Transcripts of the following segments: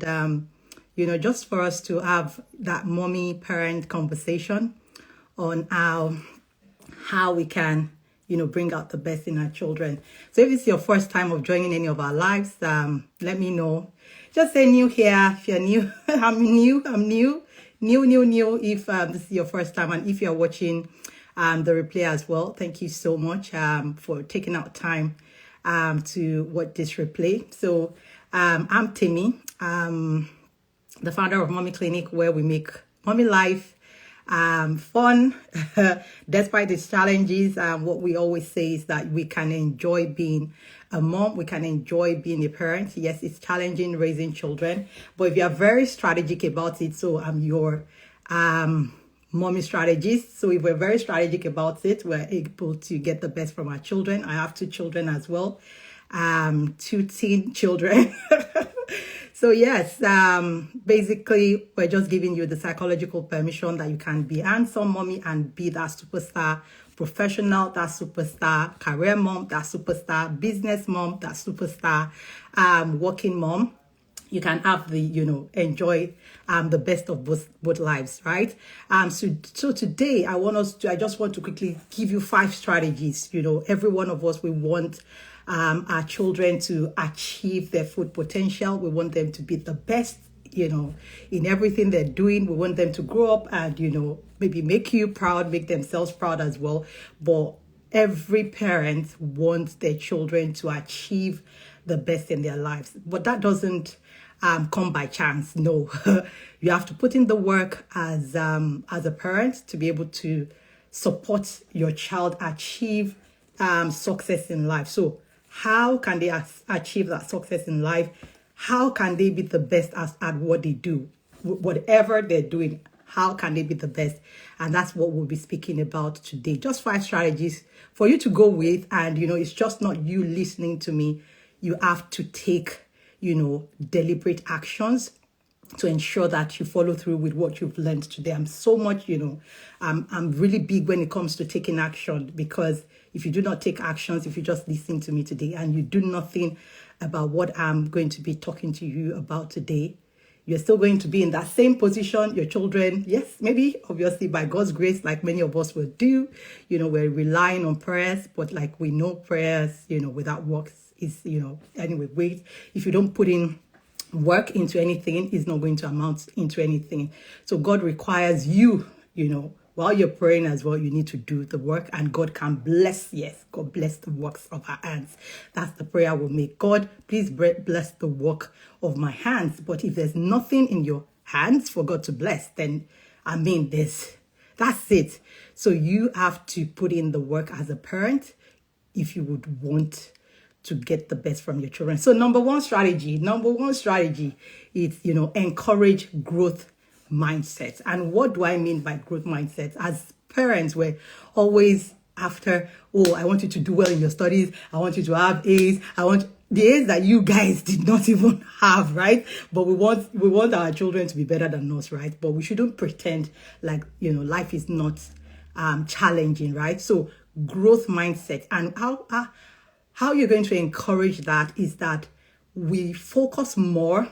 um, just for us to have that mommy parent conversation on how we can, bring out the best in our children. So if it's your first time of joining any of our lives, let me know. Just say new here. If you're new, I'm new. If this is your first time, and if you're watching the replay as well, thank you so much for taking out time to watch this replay. So I'm Timmy, the founder of Mommy Clinic, where we make mommy life fun despite its challenges. What we always say is that we can enjoy being a mom, we can enjoy being a parent. Yes, it's challenging raising children, but if you are very strategic about it, so I'm your mommy strategist. So if we're very strategic about it, we're able to get the best from our children. I have 2 children as well, 2 teen children. So yes, basically, we're just giving you the psychological permission that you can be handsome mommy and be that superstar professional, that superstar career mom, that superstar business mom, that superstar working mom. You can have the, enjoy the best of both lives, right? So today I just want to quickly give you 5 strategies. Every one of us, we want our children to achieve their full potential. We want them to be the best, in everything they're doing. We want them to grow up and, maybe make you proud, make themselves proud as well. But every parent wants their children to achieve the best in their lives. But that doesn't come by chance. No, you have to put in the work as a parent to be able to support your child achieve success in life. So how can they achieve that success in life? How can they be the best at what they do? Whatever they're doing, how can they be the best? And that's what we'll be speaking about today. Just 5 strategies for you to go with. And, it's just not you listening to me. You have to take, deliberate actions to ensure that you follow through with what you've learned today. I'm so much, I'm really big when it comes to taking action, because if you do not take actions, if you just listen to me today and you do nothing about what I'm going to be talking to you about today, you're still going to be in that same position. Your children, yes, maybe obviously by God's grace, like many of us will do, we're relying on prayers, but like we know prayers, without works is, anyway, wait, if you don't put in work into anything, is not going to amount into anything. So God requires you, while you're praying as well, you need to do the work, and God can bless. Yes, God bless the works of our hands. That's the prayer we'll make. God, please bless the work of my hands. But if there's nothing in your hands for God to bless, then that's it. So you have to put in the work as a parent if you would want to get the best from your children. So number one strategy is, encourage growth mindset. And what do I mean by growth mindset? As parents, we're always after, I want you to do well in your studies. I want you to have A's. I want the A's that you guys did not even have, right? But we want our children to be better than us, right? But we shouldn't pretend like, life is not challenging, right? So growth mindset. And how you're going to encourage that is that we focus more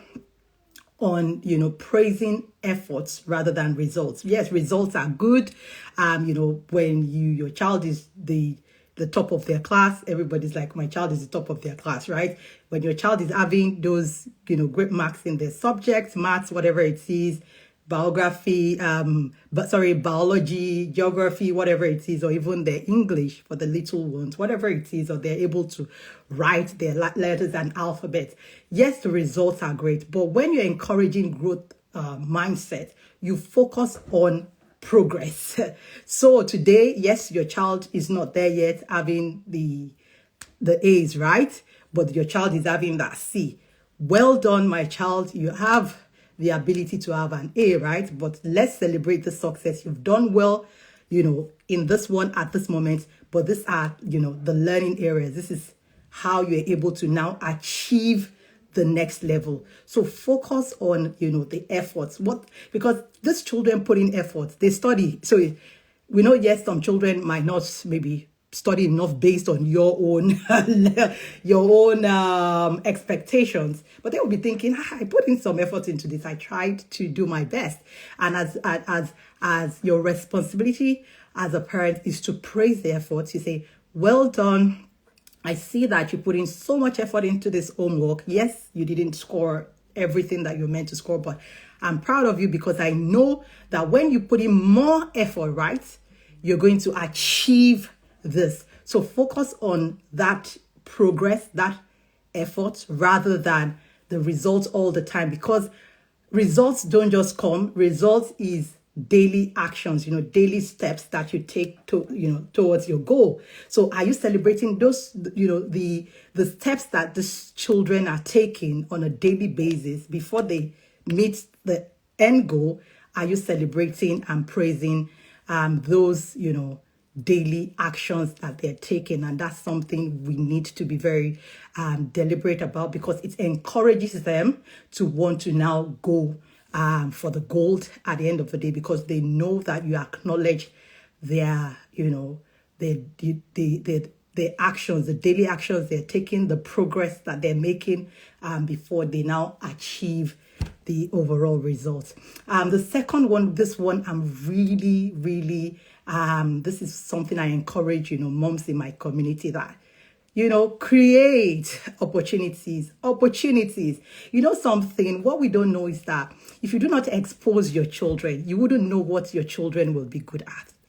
on, praising efforts rather than results. Yes, results are good. When your child is the top of their class, everybody's like, my child is the top of their class, right? When your child is having those, great marks in their subjects, maths, whatever it is, biology, geography, whatever it is, or even their English for the little ones, whatever it is, or they're able to write their letters and alphabet. Yes, the results are great, but when you're encouraging growth mindset, you focus on progress. So today, yes, your child is not there yet having the A's, right? But your child is having that C. Well done, my child. You have the ability to have an A, right? But let's celebrate the success. You've done well, in this one at this moment, but these are, the learning areas. This is how you're able to now achieve the next level. So focus on, the efforts. Because these children put in efforts, they study. So we know, yes, some children might not maybe study enough based on your own your own expectations, but they will be thinking, I put in some effort into this, I tried to do my best. And as your responsibility as a parent is to praise the efforts. You say, well done, I see that you put in so much effort into this homework. Yes, you didn't score everything that you're meant to score, but I'm proud of you because I know that when you put in more effort, right, you're going to achieve this. So focus on that progress, that effort, rather than the results all the time, because results don't just come. Results is daily actions, daily steps that you take to, towards your goal. So are you celebrating those, the steps that these children are taking on a daily basis before they meet the end goal? Are you celebrating and praising those, daily actions that they're taking? And that's something we need to be very deliberate about, because it encourages them to want to now go for the gold at the end of the day, because they know that you acknowledge their, the actions, the daily actions they're taking, the progress that they're making before they now achieve the overall results. The second one, this one, I'm really, really, this is something I encourage, moms in my community, that create opportunities. Something, what we don't know is that if you do not expose your children, you wouldn't know what your children will be good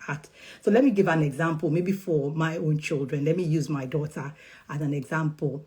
at. So let me give an example, maybe for my own children. Let me use my daughter as an example.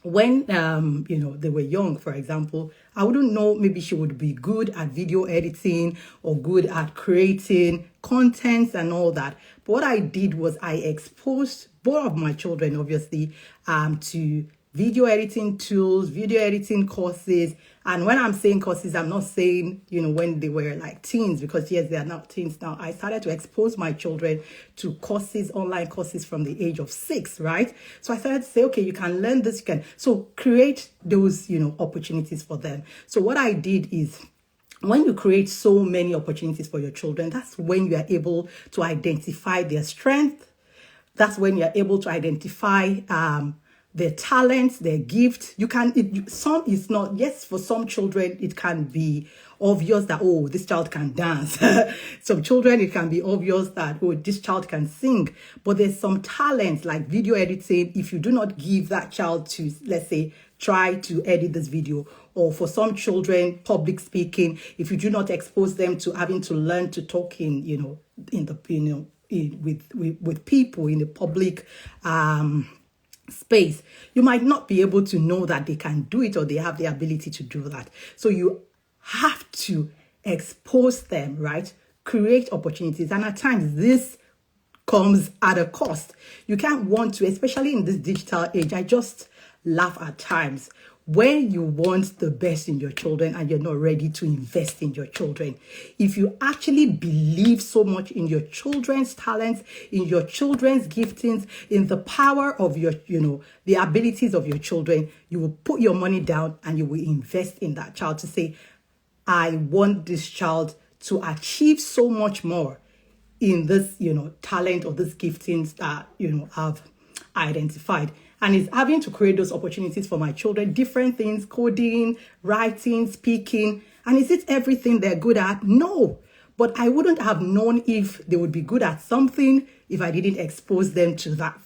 When, they were young, for example, I wouldn't know, maybe she would be good at video editing or good at creating contents and all that. But what I did was I exposed both of my children, obviously, to video editing tools, video editing courses. And when I'm saying courses, I'm not saying, when they were like teens, because yes, they are not teens now. I started to expose my children to courses, online courses from the age of 6, right? So I started to say, okay, you can learn this, so create those, opportunities for them. So what I did is, when you create so many opportunities for your children, that's when you are able to identify their strength. That's when you're able to identify their talents, their gifts. Some is not, yes, for some children, it can be obvious that, oh, this child can dance. Some children, it can be obvious that, oh, this child can sing. But there's some talents like video editing. If you do not give that child to, let's say, try to edit this video, or for some children, public speaking, if you do not expose them to having to learn to talk in, with people in the public space, you might not be able to know that they can do it or they have the ability to do that. So you have to expose them, right? Create opportunities. And at times, this comes at a cost. You can't want to, especially in this digital age. I just laugh at times when you want the best in your children and you're not ready to invest in your children. If you actually believe so much in your children's talents, in your children's giftings, in the power of your, the abilities of your children, you will put your money down and you will invest in that child to say, I want this child to achieve so much more in this, talent or this giftings that, I've identified. And it's having to create those opportunities for my children, different things, coding, writing, speaking. And is it everything they're good at? No. But I wouldn't have known if they would be good at something if I didn't expose them to that,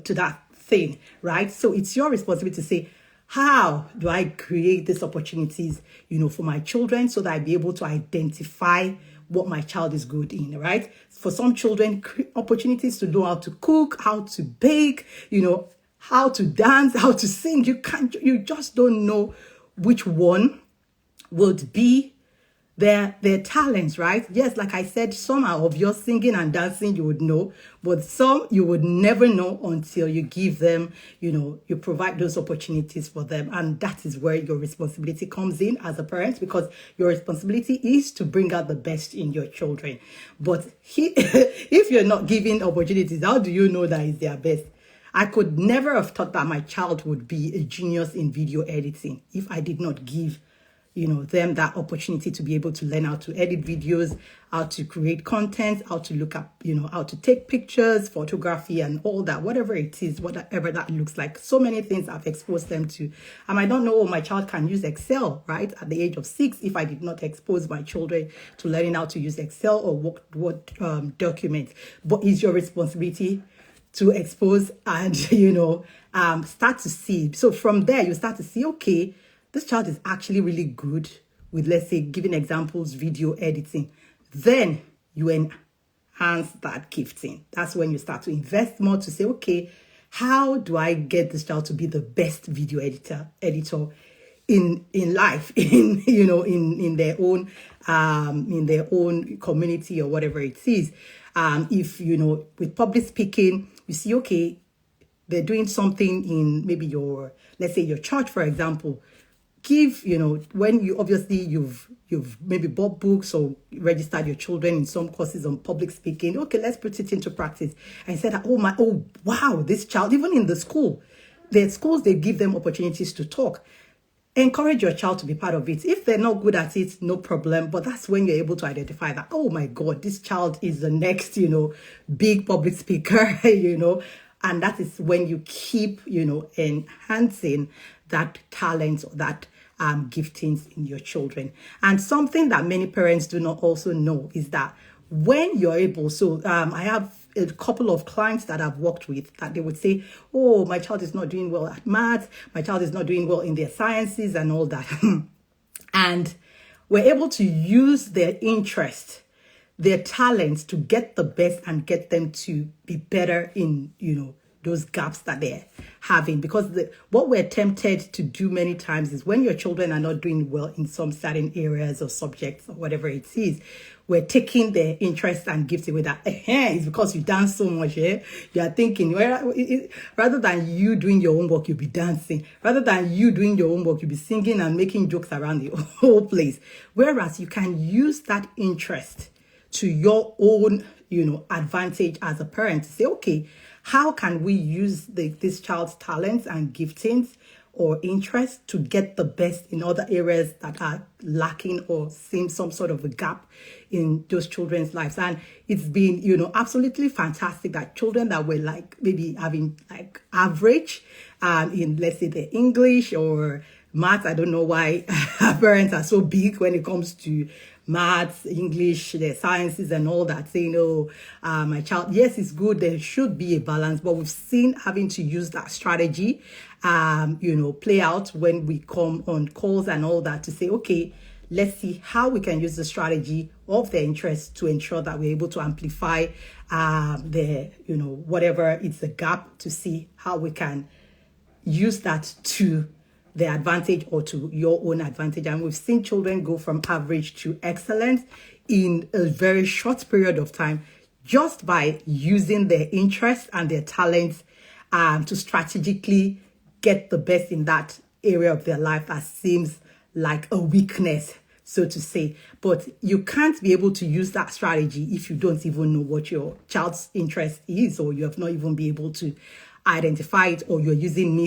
to that thing, right? So it's your responsibility to say, how do I create these opportunities, for my children so that I be able to identify what my child is good in, right? For some children, opportunities to know how to cook, how to bake, how to dance, how to sing. You just don't know which one would be their talents, right? Yes, like I said, some are obvious, singing and dancing, you would know, but some you would never know until you give them, you provide those opportunities for them. And that is where your responsibility comes in as a parent, because your responsibility is to bring out the best in your children. But if you're not giving opportunities, how do you know that is their best? I could never have thought that my child would be a genius in video editing if I did not give them that opportunity to be able to learn how to edit videos, how to create content, how to look up, how to take pictures, photography and all that, whatever it is, whatever that looks like. So many things I've exposed them to. And I don't know, my child can use Excel, right? At the age of 6, if I did not expose my children to learning how to use Excel or Word documents. But it's your responsibility to expose and, start to see. So from there, you start to see, okay, this child is actually really good with, let's say, giving examples, video editing. Then you enhance that gifting. That's when you start to invest more to say, okay, how do I get this child to be the best video editor in life, in their own community or whatever it is. If with public speaking, you see, okay, they're doing something in maybe let's say your church, for example. Give, when you've maybe bought books or registered your children in some courses on public speaking. Okay, let's put it into practice. And said, oh wow, this child, even in the schools, they give them opportunities to talk. Encourage your child to be part of it. If they're not good at it, no problem. But that's when you're able to identify that, oh my God, this child is the next, big public speaker, And that is when you keep, enhancing that talent or that giftings in your children. And something that many parents do not also know is that when you're able, I have a couple of clients that I've worked with that they would say, oh, my child is not doing well at maths, my child is not doing well in their sciences and all that. And we're able to use their interest, their talents to get the best and get them to be better in, those gaps that they're having. Because what we're tempted to do many times is when your children are not doing well in some certain areas or subjects or whatever it is, we're taking their interest and gifts away. That it's because you dance so much. You are thinking, rather than you doing your homework, you'll be dancing. Rather than you doing your homework, you'll be singing and making jokes around the whole place. Whereas you can use that interest to your own, advantage as a parent to say, okay, how can we use this child's talents and giftings or interests to get the best in other areas that are lacking or seem some sort of a gap in those children's lives? And it's been, absolutely fantastic that children that were like maybe having like average in, let's say, the English or math. I don't know why our parents are so big when it comes to maths, English, the sciences and all that, saying, oh, my child, yes, it's good. There should be a balance, but we've seen having to use that strategy, play out when we come on calls and all that to say, okay, let's see how we can use the strategy of their interest to ensure that we're able to amplify whatever it's a gap, to see how we can use that to their advantage or to your own advantage. And we've seen children go from average to excellence in a very short period of time, just by using their interests and their talents to strategically get the best in that area of their life that seems like a weakness, so to say. But you can't be able to use that strategy if you don't even know what your child's interest is, or you have not even been able to identify it, or you are using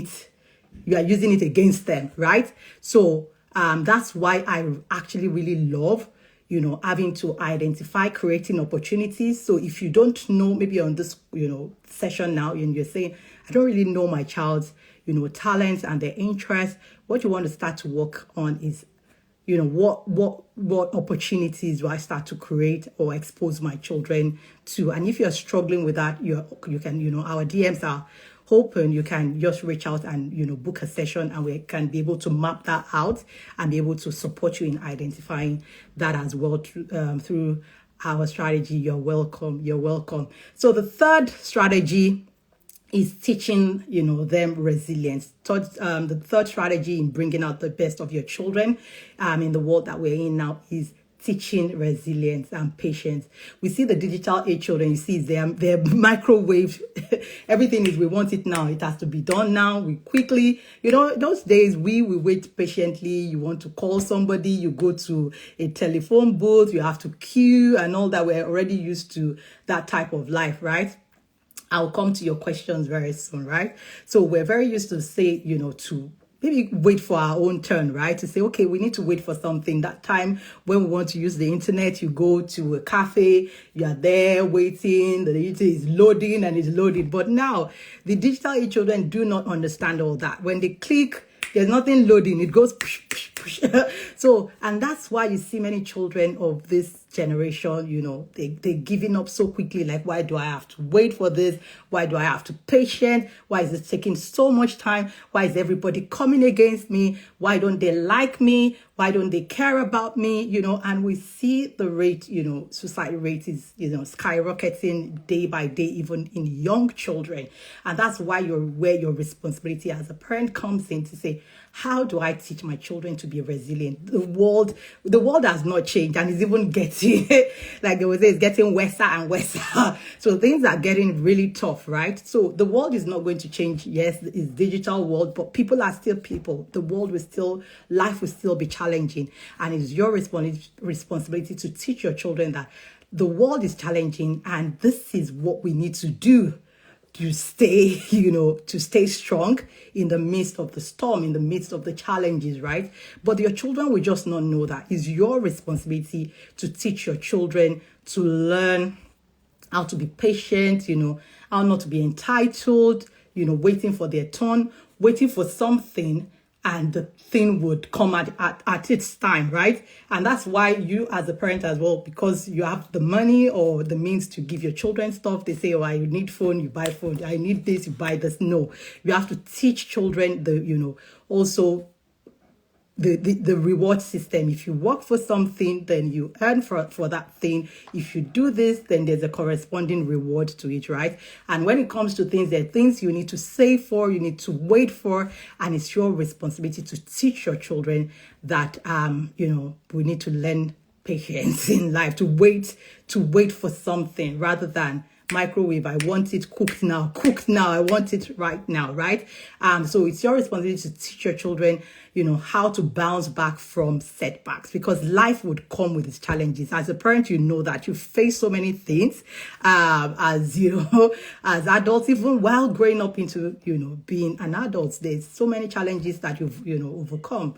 it against them, right? So that's why I actually really love, having to identify, creating opportunities. So if you don't know, maybe on this, session now, and you're saying, I don't really know my child's, talents and their interests, what you want to start to work on is, what opportunities do I start to create or expose my children to? And if you're struggling with that, you can, our DMs are open. You can just reach out and, book a session, and we can be able to map that out and be able to support you in identifying that as well through our strategy. You're welcome. You're welcome. So the third strategy is teaching, them resilience. The third strategy in bringing out the best of your children in the world that we're in now is teaching resilience and patience. We see the digital age children, you see they're microwave. Everything is, we want it now. It has to be done now. We quickly, those days we wait patiently. You want to call somebody, you go to a telephone booth, you have to queue and all that. We're already used to that type of life, right? I'll come to your questions very soon, right? So we're very used to say, to maybe wait for our own turn, right? To say, okay, we need to wait for something. That time when we want to use the internet, you go to a cafe, you are there waiting, the internet is loading and it's loaded. But now, the digital age children do not understand all that. When they click, there's nothing loading. It goes push, push, push. So, and that's why you see many children of this generation, they're giving up so quickly. Like, why do I have to wait for this? Why do I have to patient? Why is it taking so much time? Why is everybody coming against me? Why don't they like me? Why don't they care about me? And we see the rate, suicide rate is, skyrocketing day by day, even in young children. And that's why where your responsibility as a parent comes in to say, how do I teach my children to be resilient? The world has not changed and is even getting, like they would say, it's getting worse and worse. So things are getting really tough, right? So the world is not going to change. Yes, it's digital world, but people are still people. The world life will still be challenging. And it's your responsibility to teach your children that the world is challenging and this is what we need to do to stay, to stay strong in the midst of the storm, in the midst of the challenges, right? But your children will just not know that. It's your responsibility to teach your children to learn how to be patient, how not to be entitled, waiting for their turn, waiting for something, and the thing would come at its time, right? And that's why you as a parent as well, because you have the money or the means to give your children stuff, they say, oh, I need phone, you buy phone. I need this, you buy this. No, you have to teach children also the reward system. If you work for something, then you earn for that thing. If you do this, then there's a corresponding reward to it, right? And when it comes to things, there are things you need to save for, you need to wait for, and it's your responsibility to teach your children that we need to learn patience in life, to wait for something rather than microwave. I want it cooked now. I want it right now, right? So it's your responsibility to teach your children, how to bounce back from setbacks, because life would come with its challenges. As a parent, that you face so many things, as as adults, even while growing up into, being an adult, there's so many challenges that you've, overcome.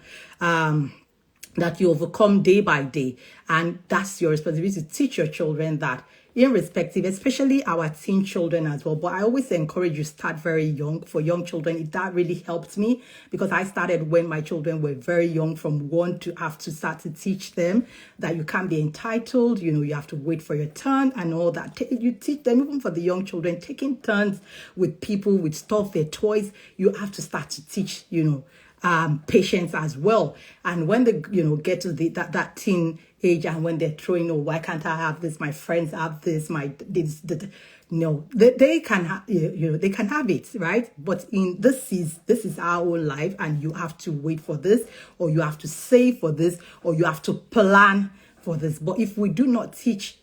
That you overcome day by day. And that's your responsibility to teach your children that, irrespective, especially our teen children as well. But I always encourage you start very young. For young children, that really helped me, because I started when my children were very young, from 1 to have to start to teach them that you can't be entitled, you have to wait for your turn and all that. You teach them, even for the young children, taking turns with people, with stuff, their toys. You have to start to teach, patience as well. And when they get to that teen age, and when they're throwing, oh, why can't I have this, my friends have this, they can have, they can have it, right? But this is our own life, and you have to wait for this, or you have to save for this, or you have to plan for this. But if we do not teach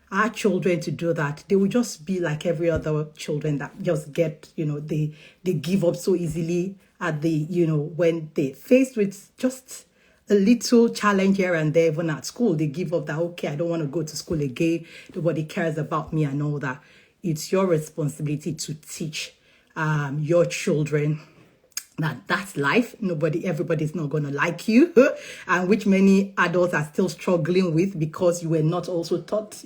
our children to do that, they will just be like every other children that just get, they give up so easily at when they faced with just a little challenge here and there. Even at school, they give up that, okay, I don't want to go to school again. Nobody cares about me and all that. It's your responsibility to teach your children that's life. Everybody's not going to like you, and which many adults are still struggling with, because you were not also taught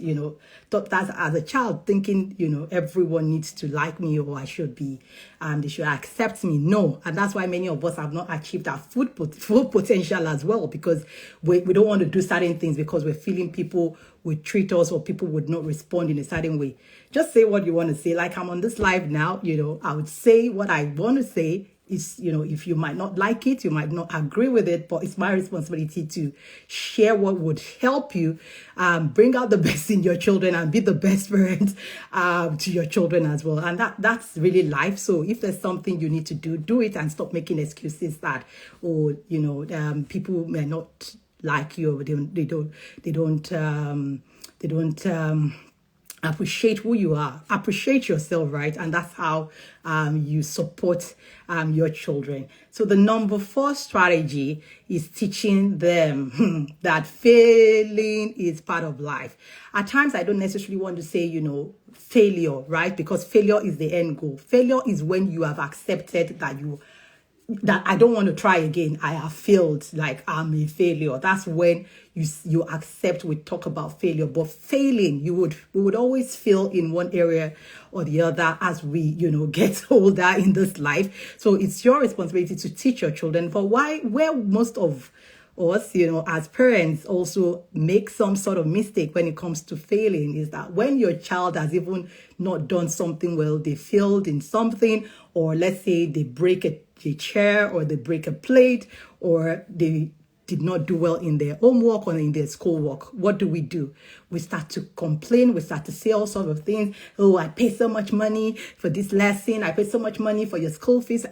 that as a child, thinking, everyone needs to like me, or I should be, they should accept me. No. And that's why many of us have not achieved our full potential as well, because we don't want to do certain things because we're feeling people would treat us, or people would not respond in a certain way. Just say what you want to say. Like, I'm on this live now, I would say what I want to say. Is, if you might not like it, you might not agree with it, but it's my responsibility to share what would help you bring out the best in your children and be the best parent to your children as well. And that's really life. So if there's something you need to do it, and stop making excuses that, or people may not like you, or they don't appreciate who you are. Appreciate yourself, right? And that's how you support your children. So the number 4 strategy is teaching them that failing is part of life. At times, I don't necessarily want to say, failure, right? Because failure is the end goal. Failure is when you have accepted that that I don't want to try again. I have failed, like I'm a failure. That's when you accept. We talk about failure, but failing, we would always fail in one area or the other as we, get older in this life. So it's your responsibility to teach your children. For where most of us, as parents also make some sort of mistake when it comes to failing is that when your child has even not done something well, they failed in something, or let's say they break a chair, or they break a plate, or they did not do well in their homework or in their schoolwork. What do? We start to complain. We start to say all sorts of things. Oh, I pay so much money for this lesson. I pay so much money for your school fees.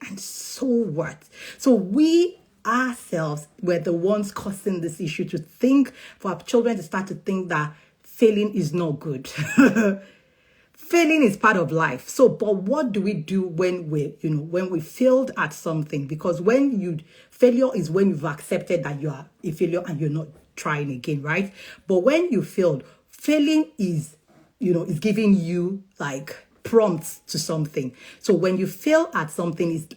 And so what? So we ourselves were the ones causing this issue, to think, for our children to start to think that failing is not good. Failing is part of life. So, but what do we do when we failed at something? Because failure is when you've accepted that you are a failure and you're not trying again, right? But when you failed, failing is giving you like prompts to something. So when you fail at something, is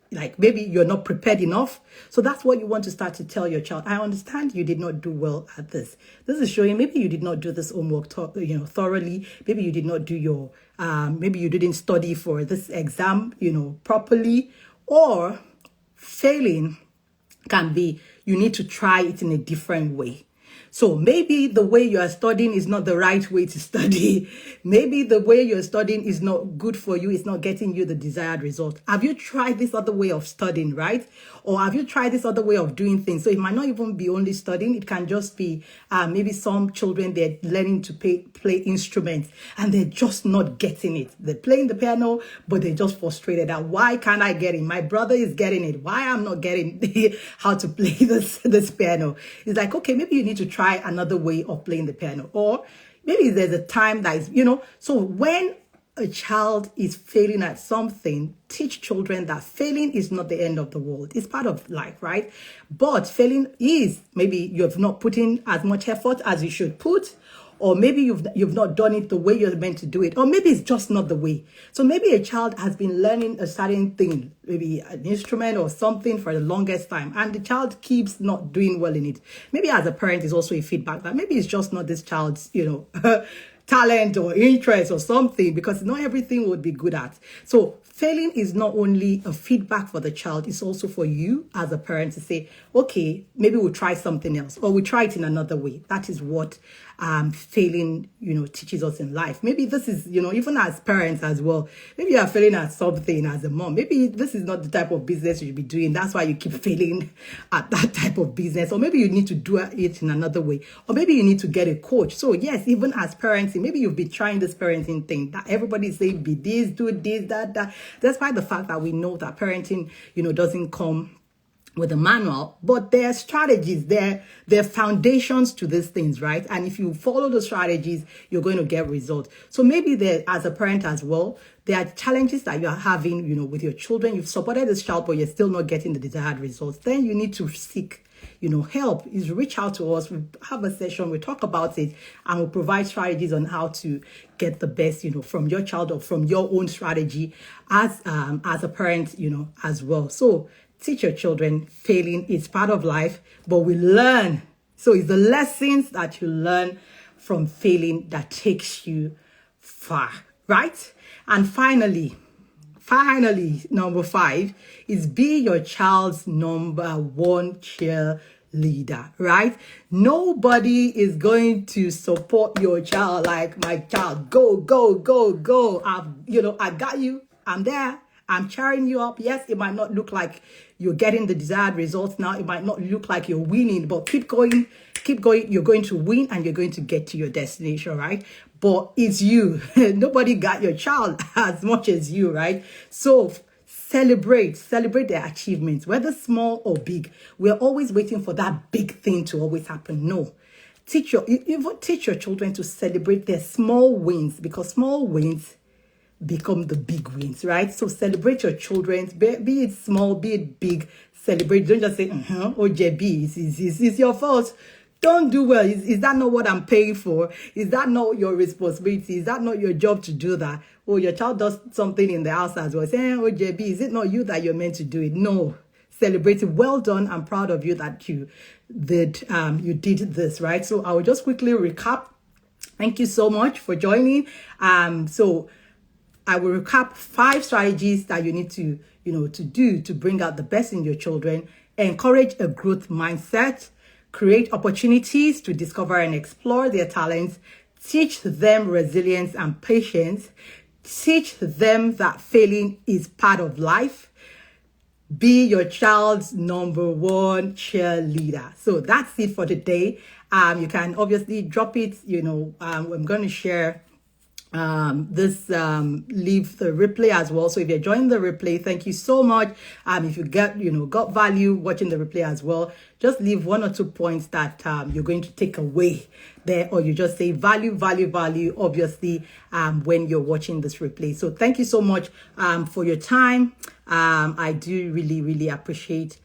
like maybe you're not prepared enough. So that's what you want to start to tell your child. I understand you did not do well at this. This is showing maybe you did not do this homework thoroughly. Maybe you did not do your maybe you didn't study for this exam properly. Or failing can be you need to try it in a different way. So maybe the way you are studying is not the right way to study. Maybe the way you're studying is not good for you. It's not getting you the desired result. Have you tried this other way of studying, right? Or have you tried this other way of doing things? So it might not even be only studying. It can just be maybe some children, they're learning to play instruments and they're just not getting it. They're playing the piano, but they're just frustrated at why can't I get it? My brother is getting it. Why I'm not getting how to play this piano? It's like, okay, maybe you need to try another way of playing the piano. Or maybe there's a time that is, so when a child is failing at something, teach children that failing is not the end of the world. It's part of life, right? But failing is maybe you have not put in as much effort as you should put, or maybe you've not done it the way you're meant to do it, or maybe it's just not the way. So maybe a child has been learning a certain thing, maybe an instrument or something for the longest time, and the child keeps not doing well in it. Maybe as a parent is also a feedback that maybe it's just not this child's, talent or interest or something, because not everything would be good at. So failing is not only a feedback for the child, it's also for you as a parent to say, okay, maybe we'll try something else, or we try it in another way. That is what failing, teaches us in life. Maybe this is, even as parents as well, maybe you are failing at something as a mom. Maybe this is not the type of business you should be doing. That's why you keep failing at that type of business. Or maybe you need to do it in another way. Or maybe you need to get a coach. So yes, even as parenting, maybe you've been trying this parenting thing that everybody is saying, be this, do this, that. Despite the fact that we know that parenting, doesn't come with a manual, but there are strategies, there are foundations to these things, right? And if you follow the strategies, you're going to get results. So maybe there, as a parent as well, there are challenges that you are having, with your children. You've supported this child, but you're still not getting the desired results. Then you need to seek, help. Is reach out to us. We have a session, we talk about it, and we'll provide strategies on how to get the best, from your child or from your own strategy as a parent, as well. So teach your children failing is part of life, but we learn. So it's the lessons that you learn from failing that takes you far, right? And finally, number 5 is be your child's number one cheerleader, right? Nobody is going to support your child like my child. Go, go, go, go. I got you. I'm there. I'm cheering you up. Yes, it might not look like you're getting the desired results now. It might not look like you're winning, but keep going. You're going to win and you're going to get to your destination, right? But it's you. Nobody got your child as much as you, right? So celebrate their achievements, whether small or big. We're always waiting for that big thing to always happen. No. Teach your children to celebrate their small wins, because small wins become the big wins, right? So celebrate your children, be it small, be it big. Celebrate. Don't just say, oh, JB, it's your fault. Don't do well. Is that not what I'm paying for? Is that not your responsibility? Is that not your job to do that? oh, your child does something in the house as well, saying, oh, JB, is it not you that you're meant to do it? No. Celebrate it. Well done. I'm proud of you that you did this, right? So I will just quickly recap. Thank you so much for joining. So I will recap 5 strategies that you need to, to do to bring out the best in your children. Encourage a growth mindset. Create opportunities to discover and explore their talents. Teach them resilience and patience. Teach them that failing is part of life. Be your child's number 1 cheerleader. So that's it for today. You can obviously drop it, I'm going to share leave the replay as well. So if you're joining the replay, thank you so much. If you got value watching the replay as well, just leave 1 or 2 points that you're going to take away there, or you just say value, obviously, when you're watching this replay. So thank you so much for your time. I do really appreciate